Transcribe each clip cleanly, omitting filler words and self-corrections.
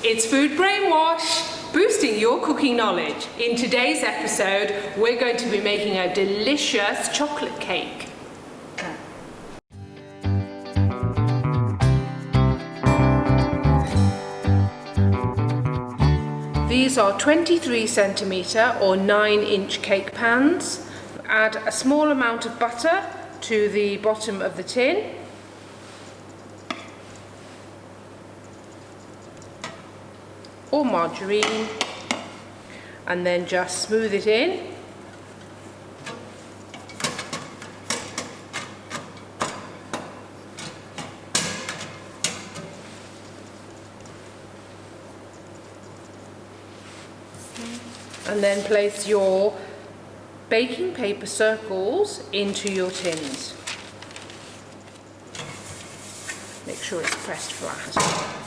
It's Food Brainwash, boosting your cooking knowledge. In today's episode, we're going to be making a delicious chocolate cake. These are 23 centimetre or 9-inch cake pans. Add a small amount of butter to the bottom of the tin. Or margarine, and then just smooth it in. And then place your baking paper circles into your tins. Make sure it's pressed flat.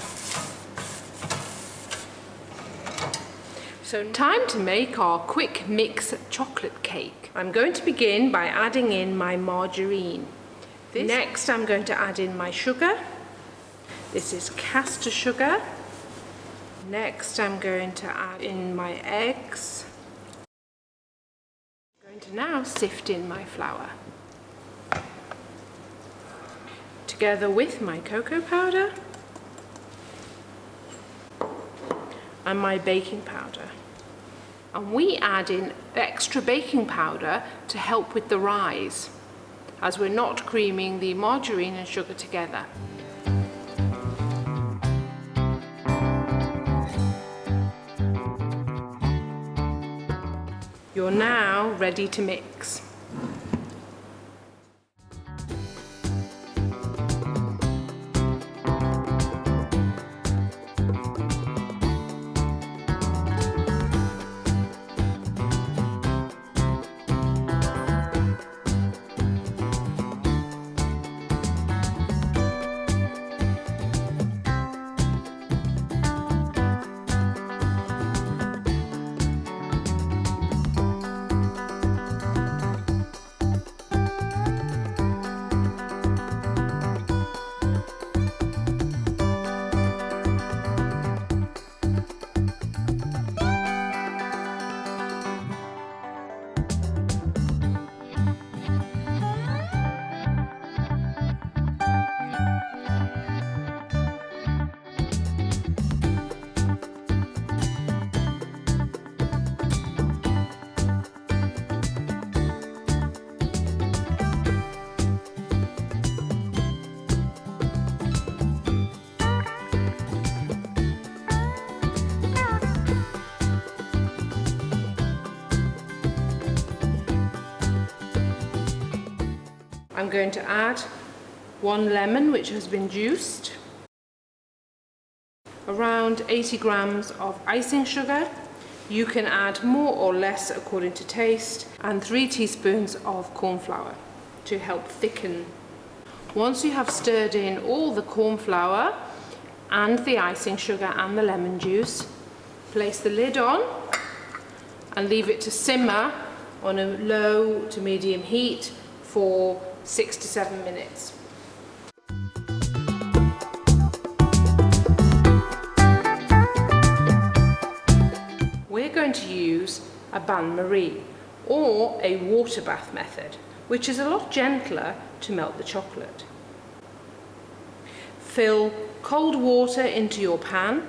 So time to make our quick mix chocolate cake. I'm going to begin by adding in my margarine. Next I'm going to add in my sugar. This is custard sugar. Next I'm going to add in my eggs. I'm going to now sift in my flour. Together with my cocoa powder and my baking powder. And we add in extra baking powder to help with the rise, as we're not creaming the margarine and sugar together. You're now ready to mix. I'm going to add 1 lemon which has been juiced, around 80 grams of icing sugar. You can add more or less according to taste, and 3 teaspoons of corn flour to help thicken. Once you have stirred in all the corn flour and the icing sugar and the lemon juice, place the lid on and leave it to simmer on a low to medium heat for 6 to 7 minutes. We're going to use a bain-marie or a water bath method, which is a lot gentler to melt the chocolate. Fill cold water into your pan.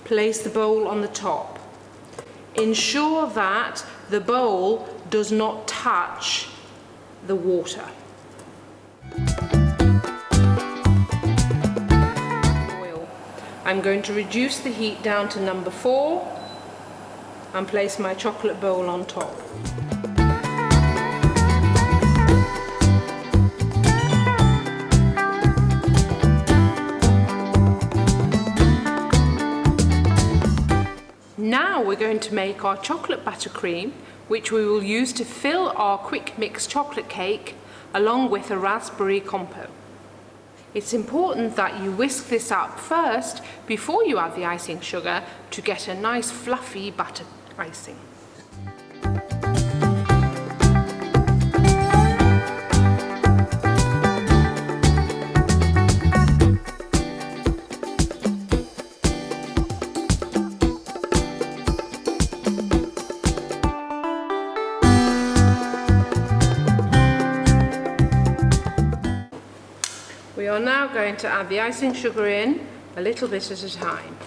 Place the bowl on the top. Ensure that the bowl does not touch the water. I'm going to reduce the heat down to number 4 and place my chocolate bowl on top. Now we're going to make our chocolate buttercream, which we will use to fill our quick mix chocolate cake along with a raspberry compote. It's important that you whisk this up first before you add the icing sugar to get a nice fluffy butter icing. going to add the icing sugar in a little bit at a time.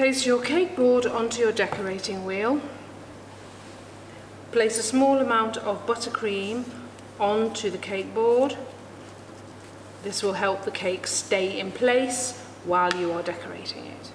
Place your cake board onto your decorating wheel. Place a small amount of buttercream onto the cake board. This will help the cake stay in place while you are decorating it.